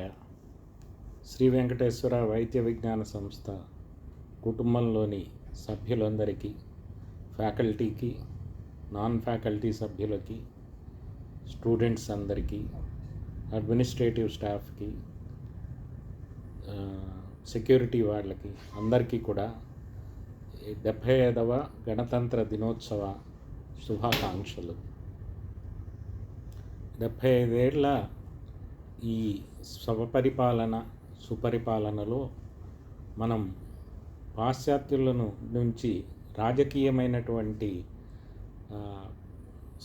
శివాయ. శ్రీ వెంకటేశ్వర వైద్య విజ్ఞాన సంస్థ కుటుంబంలోని సభ్యులందరికీ, ఫ్యాకల్టీకి, నాన్ ఫ్యాకల్టీ సభ్యులకి, స్టూడెంట్స్ అందరికీ, అడ్మినిస్ట్రేటివ్ స్టాఫ్కి, సెక్యూరిటీ వాళ్ళకి అందరికీ కూడా 75వ గణతంత్ర దినోత్సవ శుభాకాంక్షలు. 75 ఏళ్ల ఈ సుపరిపాలనలో మనం పాశ్చాత్యులను నుంచి రాజకీయమైనటువంటి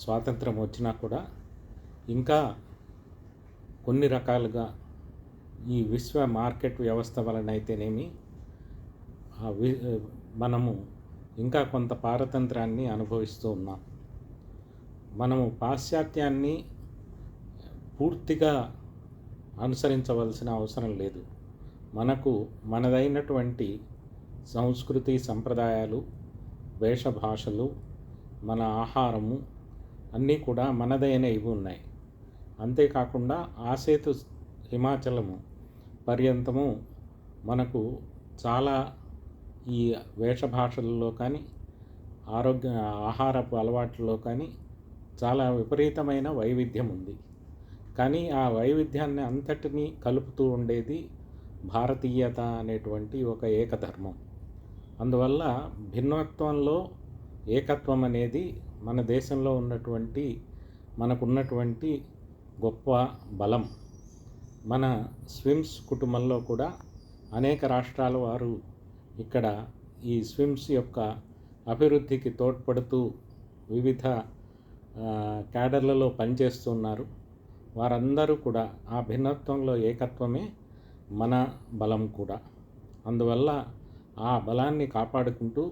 స్వాతంత్రం వచ్చినా కూడా ఇంకా కొన్ని రకాలుగా ఈ విశ్వ మార్కెట్ వ్యవస్థ వలనైతేనేమి మనము ఇంకా కొంత పారతంత్రాన్ని అనుభవిస్తూ ఉన్నాం. మనము పాశ్చాత్యాన్ని పూర్తిగా అనుసరించవలసిన అవసరం లేదు. మనదైనటువంటి సంస్కృతి, సంప్రదాయాలు, వేషభాషలు, మన ఆహారము అన్నీ కూడా మనదైనవి ఉన్నాయి. అంతేకాకుండా ఆసేతు హిమాచలము పర్యంతము మనకు చాలా ఈ వేషభాషల్లో కానీ, ఆహారపు అలవాట్లలో కానీ చాలా విపరీతమైన వైవిధ్యం ఉంది. కానీ ఆ వైవిధ్యాన్ని అంతటినీ కలుపుతూ ఉండేది భారతీయత అనేటువంటి ఒక ఏకధర్మం. అందువల్ల భిన్నత్వంలో ఏకత్వం అనేది మన దేశంలో మనకున్నటువంటి గొప్ప బలం. మన స్విమ్స్ కుటుంబంలో కూడా అనేక రాష్ట్రాల వారు ఇక్కడ ఈ స్విమ్స్ యొక్క అభివృద్ధికి తోడ్పడుతూ వివిధ క్యాడర్లలో పనిచేస్తున్నారు. వారందరూ కూడా ఆ భిన్నత్వంలో ఏకత్వమే మన బలం కూడా. అందువల్ల ఆ బలాన్ని కాపాడుకుంటూ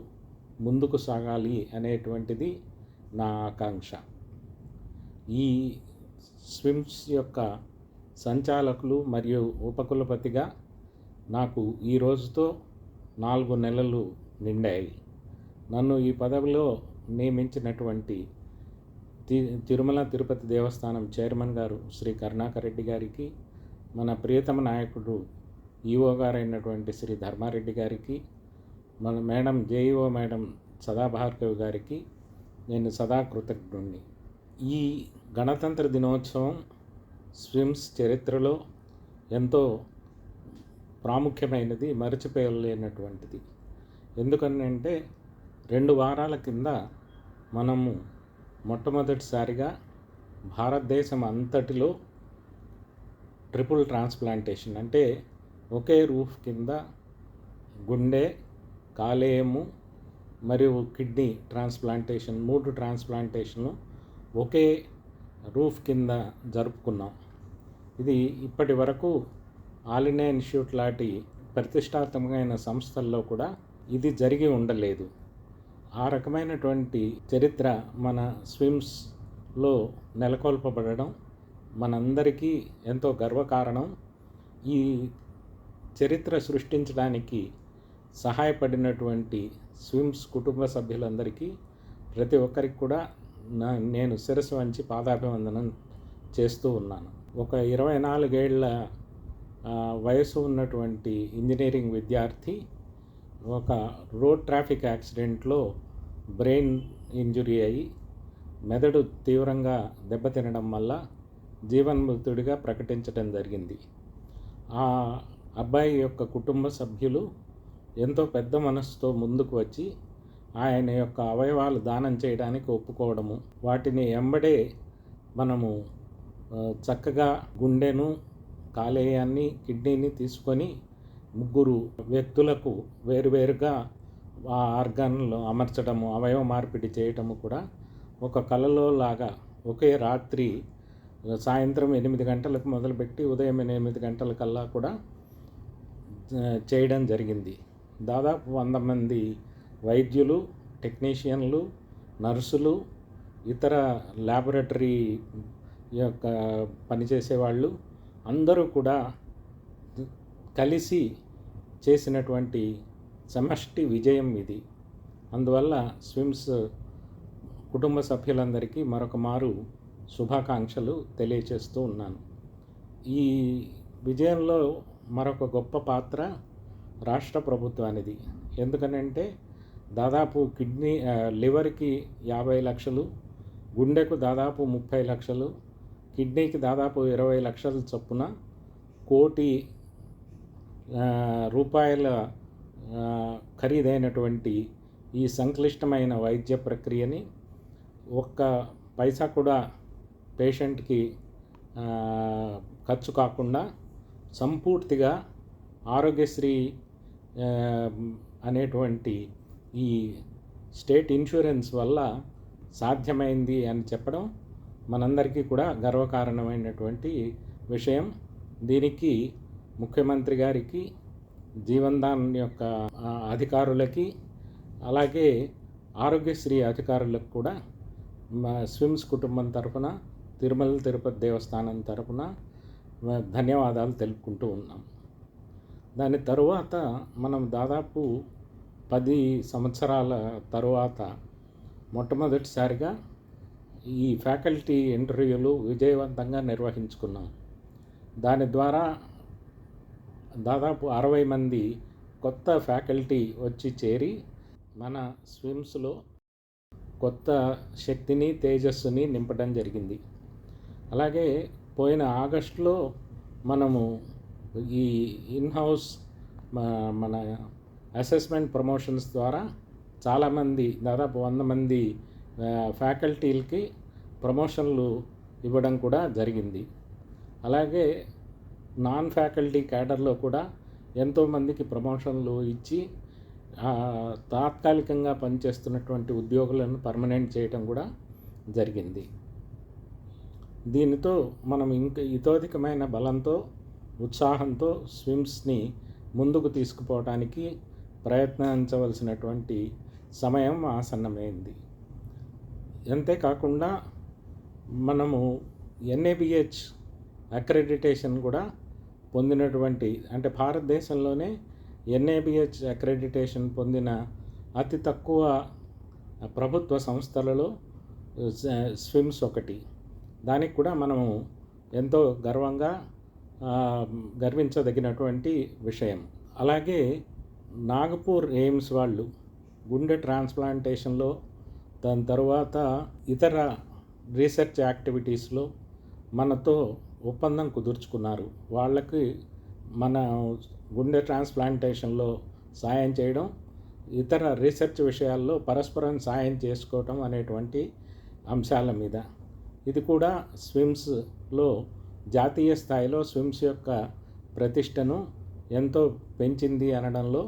ముందుకు సాగాలి అనేటువంటిది నా ఆకాంక్ష. ఈ స్విమ్స్ యొక్క సంచాలకులు మరియు ఉపకులపతిగా నాకు ఈ రోజుతో 4 నెలలు నిండాయి. నన్ను ఈ పదవిలో నియమించినటువంటి తిరుమల తిరుపతి దేవస్థానం చైర్మన్ గారు శ్రీ కరుణాకర్ రెడ్డి గారికి, మన ప్రియతమ నాయకుడు ఈఓ గారైనటువంటి శ్రీ ధర్మారెడ్డి గారికి, మన మేడం జేఈఓ మేడం సదాభార్గవి గారికి నేను సదా కృతజ్ఞుడిని. ఈ గణతంత్ర దినోత్సవం స్విమ్స్ చరిత్రలో ఎంతో ప్రాముఖ్యమైనది, మరచిపోలేనటువంటిది. ఎందుకనంటే 2 వారాల కింద మనము మొట్టమొదటిసారిగా భారతదేశం అంతటిలో ట్రిపుల్ ట్రాన్స్ప్లాంటేషన్, అంటే ఒకే రూఫ్ కింద గుండె, కాలేయము మరియు కిడ్నీ ట్రాన్స్ప్లాంటేషన్, 3 ట్రాన్స్ప్లాంటేషన్లు ఒకే రూఫ్ కింద జరుపుకున్నాం. ఇది ఇప్పటి వరకు ఆల్ ఇండియా ఇన్స్టిట్యూట్ లాంటి ప్రతిష్టాత్మకమైన సంస్థల్లో కూడా ఇది జరిగి ఉండలేదు. ఆ రకమైనటువంటి చరిత్ర మన స్విమ్స్లో నెలకొల్పబడడం మనందరికీ ఎంతో గర్వకారణం. ఈ చరిత్ర సృష్టించడానికి సహాయపడినటువంటి స్విమ్స్ కుటుంబ సభ్యులందరికీ, ప్రతి ఒక్కరికి కూడా నేను శిరస్సు వంచి పాదాభివందనం చేస్తూ ఉన్నాను. ఒక 24 ఏళ్ల వయసు ఉన్నటువంటి ఇంజనీరింగ్ విద్యార్థి ఒక రోడ్ ట్రాఫిక్ యాక్సిడెంట్లో బ్రెయిన్ ఇంజురీ అయ్యి మెదడు తీవ్రంగా దెబ్బతినడం వల్ల జీవన్మృతుడిగా ప్రకటించడం జరిగింది. ఆ అబ్బాయి యొక్క కుటుంబ సభ్యులు ఎంతో పెద్ద మనసుతో ముందుకు వచ్చి ఆయన యొక్క అవయవాలు దానం చేయడానికి ఒప్పుకోవడము, వాటిని ఎంబడే మనము చక్కగా గుండెను, కాలేయాన్ని, కిడ్నీని తీసుకొని 3 వ్యక్తులకు వేరువేరుగా ఆ ఆర్గాన్లు అమర్చడము, అవయవ మార్పిడి చేయటము కూడా ఒక కలలో లాగా ఒకే రాత్రి సాయంత్రం 8 గంటలకు మొదలుపెట్టి ఉదయం 8 గంటలకల్లా కూడా చేయడం జరిగింది. దాదాపు 100 మంది వైద్యులు, టెక్నీషియన్లు, నర్సులు, ఇతర ల్యాబొరేటరీ యొక్క పనిచేసేవాళ్ళు అందరూ కూడా కలిసి చేసినటువంటి సమష్టి విజయం ఇది. అందువల్ల స్విమ్స్ కుటుంబ సభ్యులందరికీ మరొక మారు శుభాకాంక్షలు తెలియచేస్తూ ఉన్నాను. ఈ విజయంలో మరొక గొప్ప పాత్ర రాష్ట్ర ప్రభుత్వానిది. ఎందుకనంటే దాదాపు లివర్కి 50 లక్షలు, గుండెకు దాదాపు 30 లక్షలు, కిడ్నీకి దాదాపు 20 లక్షల చొప్పున కోటి రూపాయల ఖరీదైనటువంటి ఈ సంక్లిష్టమైన వైద్య ప్రక్రియని ఒక్క పైసా కూడా పేషెంట్కి ఖర్చు కాకుండా సంపూర్తిగా ఆరోగ్యశ్రీ అనేటువంటి ఈ స్టేట్ ఇన్సూరెన్స్ వల్ల సాధ్యమైంది అని చెప్పడం మనందరికీ కూడా గర్వకారణమైనటువంటి విషయం. దీనికి ముఖ్యమంత్రి గారికి, జీవన్ దాన్ యొక్క అధికారులకి, అలాగే ఆరోగ్యశ్రీ అధికారులకు కూడా స్విమ్స్ కుటుంబం తరఫున, తిరుమల తిరుపతి దేవస్థానం తరఫున ధన్యవాదాలు తెలుపుకుంటూ ఉన్నాం. దాని తరువాత మనం దాదాపు 10 సంవత్సరాల తరువాత మొట్టమొదటిసారిగా ఈ ఫ్యాకల్టీ ఇంటర్వ్యూలు విజయవంతంగా నిర్వహించుకున్నాం. దాని ద్వారా దాదాపు 60 మంది కొత్త ఫ్యాకల్టీ వచ్చి చేరి మన స్విమ్స్లో కొత్త శక్తిని, తేజస్సుని నింపడం జరిగింది. అలాగే పోయిన ఆగస్టులో మనము ఈ ఇన్హౌస్ మన అసెస్మెంట్ ప్రమోషన్స్ ద్వారా చాలామంది, దాదాపు 100 మంది ఫ్యాకల్టీలకి ప్రమోషన్లు ఇవ్వడం కూడా జరిగింది. అలాగే నాన్ ఫ్యాకల్టీ క్యాడర్లో కూడా ఎంతోమందికి ప్రమోషన్లు ఇచ్చి తాత్కాలికంగా పనిచేస్తున్నటువంటి ఉద్యోగులను పర్మనెంట్ చేయడం కూడా జరిగింది. దీనితో మనం ఇంకా ఇతోధికమైన బలంతో, ఉత్సాహంతో స్విమ్స్ని ముందుకు తీసుకుపోవడానికి ప్రయత్నించవలసినటువంటి సమయం ఆసన్నమైంది. అంతేకాకుండా మనము NABH అక్రెడిటేషన్ కూడా పొందినటువంటి, అంటే భారతదేశంలోనే NABH అక్రెడిటేషన్ పొందిన అతి తక్కువ ప్రభుత్వ సంస్థలలో స్విమ్స్ ఒకటి. దానికి కూడా మనము ఎంతో గర్వించదగినటువంటి విషయం. అలాగే నాగపూర్ ఎయిమ్స్ వాళ్ళు గుండె ట్రాన్స్ప్లాంటేషన్లో, దాని తర్వాత ఇతర రీసెర్చ్ యాక్టివిటీస్లో మనతో ఒప్పందం కుదుర్చుకున్నారు. వాళ్ళకి మన గుండె ట్రాన్స్ప్లాంటేషన్లో సాయం చేయడం, ఇతర రీసెర్చ్ విషయాల్లో పరస్పరం సాయం చేసుకోవటం అనేటువంటి అంశాల మీద. ఇది కూడా స్విమ్స్లో జాతీయ స్థాయిలో స్విమ్స్ యొక్క ప్రతిష్టను ఎంతో పెంచింది అనడంలో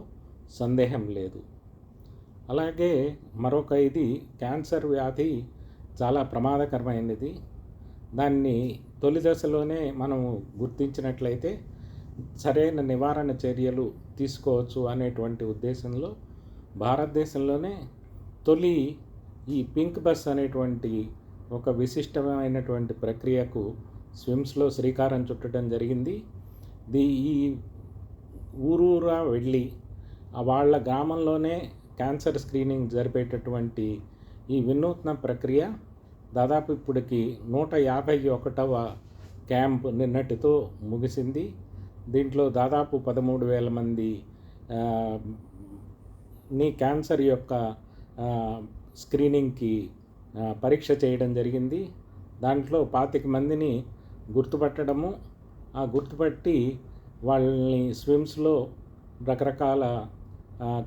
సందేహం లేదు. అలాగే మరొక ఇది క్యాన్సర్ వ్యాధి చాలా ప్రమాదకరమైనది. దాన్ని తొలి దశలోనే మనము గుర్తించినట్లయితే సరైన నివారణ చర్యలు తీసుకోవచ్చు అనేటువంటి ఉద్దేశంలో భారతదేశంలోనే తొలి ఈ పింక్ బస్ అనేటువంటి ఒక విశిష్టమైనటువంటి ప్రక్రియకు స్విమ్స్లో శ్రీకారం చుట్టడం జరిగింది. ఈ ఊరూరా వెళ్ళి వాళ్ళ గ్రామంలోనే క్యాన్సర్ స్క్రీనింగ్ జరిపేటటువంటి ఈ వినూత్న ప్రక్రియ దాదాపు ఇప్పటికి 151వ క్యాంప్ నిన్నటితో ముగిసింది. దీంట్లో దాదాపు 13,000 మంది క్యాన్సర్ యొక్క స్క్రీనింగ్కి పరీక్ష చేయడం జరిగింది. దాంట్లో 25 మందిని గుర్తుపట్టడము, ఆ గుర్తుపట్టి వాళ్ళని స్విమ్స్లో రకరకాల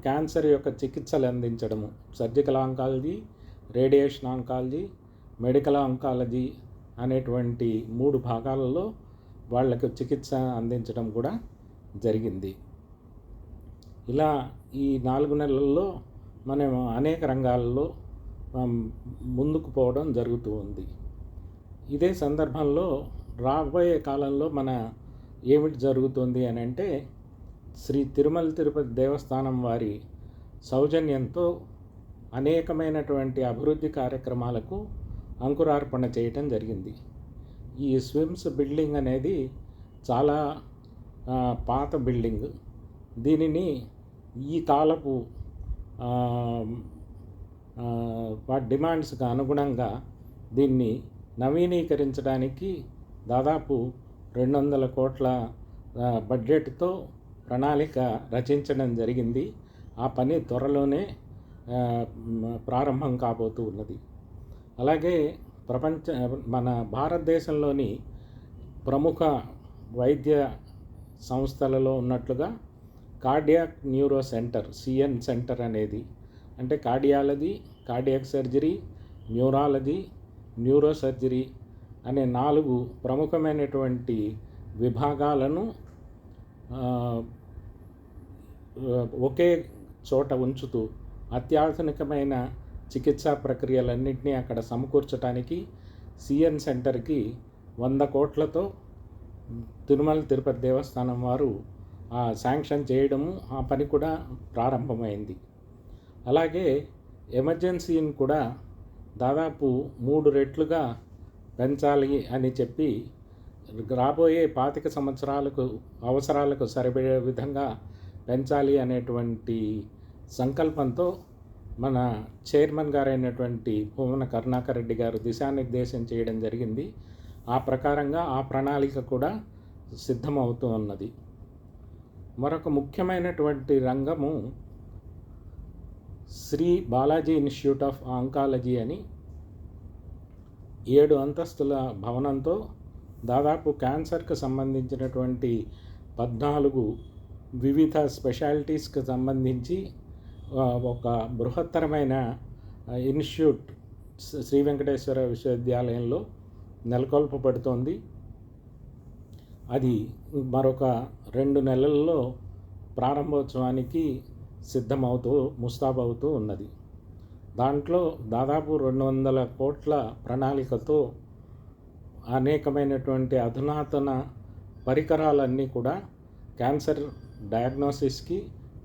క్యాన్సర్ యొక్క చికిత్సలు అందించడము, surgical oncology, radiation oncology, medical oncology అనేటువంటి 3 భాగాలలో వాళ్ళకు చికిత్స అందించడం కూడా జరిగింది. ఇలా ఈ 4 నెలల్లో మనం అనేక రంగాల్లో ముందుకు పోవడం జరుగుతూ ఉంది. ఇదే సందర్భంలో రాబోయే కాలంలో మన ఏమిటి జరుగుతుంది అని అంటే, శ్రీ తిరుమల తిరుపతి దేవస్థానం వారి సౌజన్యంతో అనేకమైనటువంటి అభివృద్ధి కార్యక్రమాలకు అంకురార్పణ చేయటం జరిగింది. ఈ స్విమ్స్ బిల్డింగ్ అనేది చాలా పాత బిల్డింగ్. దీనిని ఈ కాలపు వాటి డిమాండ్స్కి అనుగుణంగా దీన్ని నవీకరించడానికి దాదాపు 200 కోట్ల బడ్జెట్తో ప్రణాళిక రచించడం జరిగింది. ఆ పని త్వరలోనే ప్రారంభం కాబోతూ ఉన్నది. అలాగే మన భారతదేశంలోని ప్రముఖ వైద్య సంస్థలలో ఉన్నట్లుగా cardiac neuro centre, CN centre అనేది, అంటే cardiology, cardiac surgery, neurology, neuro surgery అనే 4 ప్రముఖమైనటువంటి విభాగాలను ఒకే చోట ఉంచుతూ అత్యాధునికమైన చికిత్సా ప్రక్రియలన్నింటినీ అక్కడ సమకూర్చడానికి సిఎన్ సెంటర్కి 100 కోట్లతో తిరుమల తిరుపతి దేవస్థానం వారు శాంక్షన్ చేయడము, ఆ పని కూడా ప్రారంభమైంది. అలాగే ఎమర్జెన్సీని కూడా దాదాపు 3 రెట్లుగా పెంచాలి అని చెప్పి రాబోయే 25 సంవత్సరాలకు అవసరాలకు సరిపడే విధంగా పెంచాలి అనేటువంటి సంకల్పంతో మన చైర్మన్ గారైనటువంటి భూమన కరుణాకర్ రెడ్డి గారు దిశానిర్దేశం చేయడం జరిగింది. ఆ ప్రకారంగా ఆ ప్రణాళిక కూడా సిద్ధమవుతూ ఉన్నది. మరొక ముఖ్యమైనటువంటి రంగము Sri Balaji institute of oncology అని 7 అంతస్తుల భవనంతో దాదాపు క్యాన్సర్కి సంబంధించినటువంటి 14 వివిధ స్పెషాలిటీస్కి సంబంధించి ఒక బృహత్తరమైన ఇన్స్టిట్యూట్ శ్రీ వెంకటేశ్వర విశ్వవిద్యాలయంలో నెలకొల్పబడుతోంది. అది మరొక 2 నెలల్లో ప్రారంభోత్సవానికి ముస్తాబవుతూ ఉన్నది. దాంట్లో దాదాపు 200 కోట్ల ప్రణాళికతో అనేకమైనటువంటి అధునాతన పరికరాలన్నీ కూడా క్యాన్సర్ డయాగ్నోసిస్కి,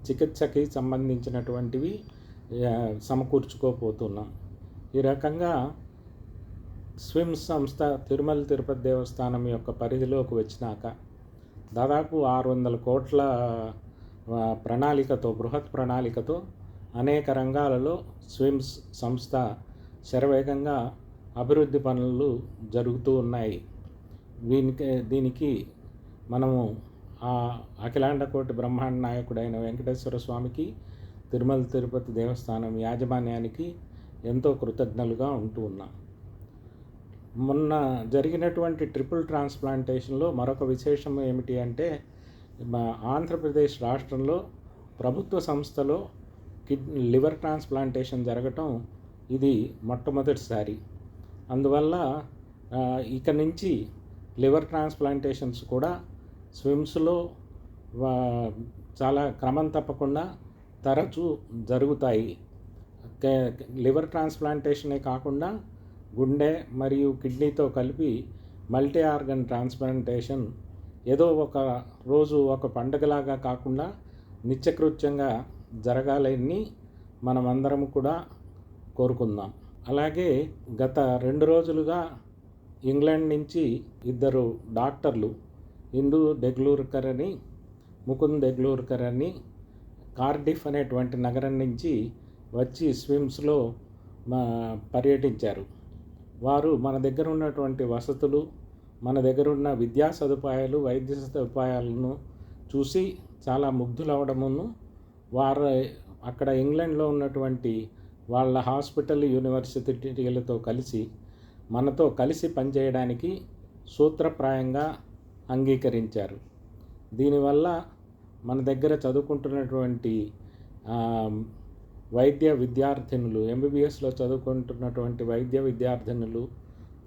చికిత్సకి సంబంధించినటువంటివి సమకూర్చుకోపోతున్నాం. ఈ రకంగా స్విమ్స్ సంస్థ తిరుమల తిరుపతి దేవస్థానం యొక్క పరిధిలోకి వచ్చినాక దాదాపు 600 కోట్ల ప్రణాళికతో, బృహత్ ప్రణాళికతో అనేక రంగాలలో స్విమ్స్ సంస్థ శరవేగంగా అభివృద్ధి పనులు జరుగుతూ ఉన్నాయి. దీనికి మనము ఆ అఖిలాండకోటి బ్రహ్మాండ నాయకుడైన వెంకటేశ్వర స్వామికి, తిరుమల తిరుపతి దేవస్థానం యాజమాన్యానికి ఎంతో కృతజ్ఞులుగా ఉంటూ ఉన్నాం. మొన్న జరిగినటువంటి ట్రిపుల్ ట్రాన్స్ప్లాంటేషన్లో మరొక విశేషం ఏమిటి అంటే, ఆంధ్రప్రదేశ్ రాష్ట్రంలో ప్రభుత్వ సంస్థలో లివర్ ట్రాన్స్ప్లాంటేషన్ జరగటం ఇది మొట్టమొదటిసారి. అందువల్ల ఇక నుంచి లివర్ ట్రాన్స్ప్లాంటేషన్స్ కూడా స్విమ్స్లో చాలా క్రమం తప్పకుండా తరచూ జరుగుతాయి. లివర్ ట్రాన్స్ప్లాంటేషనే కాకుండా గుండె మరియు కిడ్నీతో కలిపి మల్టీ ఆర్గన్ ట్రాన్స్ప్లాంటేషన్ ఏదో ఒక రోజు ఒక పండుగలాగా కాకుండా నిత్యకృత్యంగా జరగాలని మనమందరం కూడా కోరుకుందాం. అలాగే గత 2 రోజులుగా ఇంగ్లాండ్ నుంచి 2 డాక్టర్లు, ఇందు డెగ్లూర్కర్ అని, ముకుంద్ డెగ్లూర్కర్ అని, కార్డిఫ్ అనేటువంటి నగరం నుంచి వచ్చి స్విమ్స్లో పర్యటించారు. వారు మన దగ్గర ఉన్నటువంటి వసతులు, మన దగ్గర ఉన్న విద్యా సదుపాయాలు, వైద్య సదుపాయాలను చూసి చాలా ముగ్ధులవడమును, వారు అక్కడ ఇంగ్లాండ్లో ఉన్నటువంటి వాళ్ళ హాస్పిటల్, యూనివర్సిటీలతో కలిసి మనతో కలిసి పనిచేయడానికి సూత్రప్రాయంగా అంగీకరించారు. దీనివల్ల మన దగ్గర చదువుకుంటున్నటువంటి వైద్య విద్యార్థినులు, ఎంబీబీఎస్లో చదువుకుంటున్నటువంటి వైద్య విద్యార్థినులు,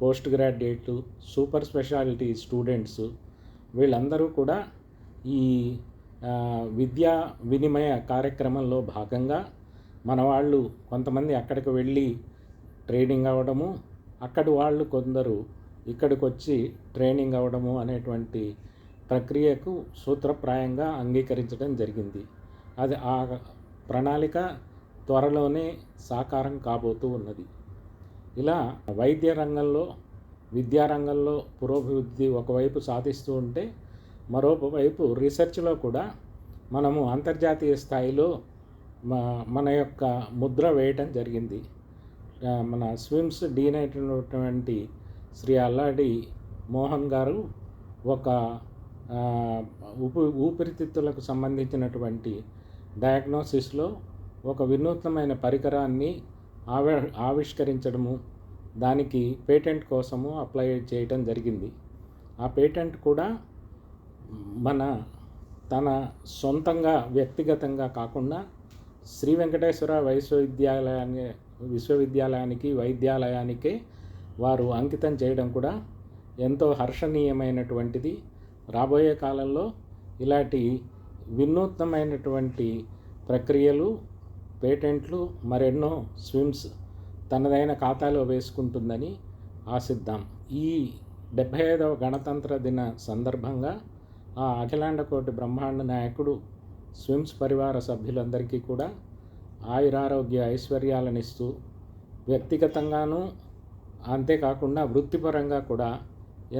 పోస్ట్ గ్రాడ్యుయేట్లు, సూపర్ స్పెషాలిటీ స్టూడెంట్స్ వీళ్ళందరూ కూడా ఈ విద్యా వినిమయ కార్యక్రమంలో భాగంగా మన వాళ్ళు కొంతమంది అక్కడికి వెళ్ళి ట్రైనింగ్ అవ్వడము, అక్కడి వాళ్ళు కొందరు ఇక్కడికి వచ్చి ట్రైనింగ్ అవ్వడము అనేటువంటి ప్రక్రియకు సూత్రప్రాయంగా అంగీకరించడం జరిగింది. అది ఆ ప్రణాళిక త్వరలోనే సాకారం కాబోతూ ఉన్నది. ఇలా వైద్య రంగంలో, విద్యారంగంలో పురోభివృద్ధి ఒకవైపు సాధిస్తూ ఉంటే, మరోవైపు రీసెర్చ్లో కూడా మనము అంతర్జాతీయ స్థాయిలో మన యొక్క ముద్ర వేయటం జరిగింది. మన స్విమ్స్ డీన్ అయినటువంటి శ్రీ అల్లాడి మోహన్ గారు ఒక ఊపిరితిత్తులకు సంబంధించినటువంటి డయాగ్నోసిస్లో ఒక వినూత్నమైన పరికరాన్ని ఆవిష్కరించడము, దానికి పేటెంట్ కోసము అప్లై చేయటం జరిగింది. ఆ పేటెంట్ కూడా తన సొంతంగా వ్యక్తిగతంగా కాకుండా శ్రీ వెంకటేశ్వర విశ్వవిద్యాలయానికి వైద్యాలయానికే వారు అంకితం చేయడం కూడా ఎంతో హర్షణీయమైనటువంటిది. రాబోయే కాలంలో ఇలాంటి వినూత్నమైనటువంటి ప్రక్రియలు, పేటెంట్లు మరెన్నో స్విమ్స్ తనదైన ఖాతాలో వేసుకుంటుందని ఆశిద్దాం. ఈ 75వ గణతంత్ర దిన సందర్భంగా ఆ అఖిలాండ కోటి బ్రహ్మాండ నాయకుడు స్విమ్స్ పరివార సభ్యులందరికీ కూడా ఆయురారోగ్య ఐశ్వర్యాలనిస్తూ వ్యక్తిగతంగానూ అంతేకాకుండా వృత్తిపరంగా కూడా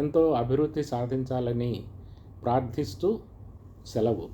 ఎంతో అభివృద్ధి సాధించాలని ప్రార్థిస్తూ సెలవు.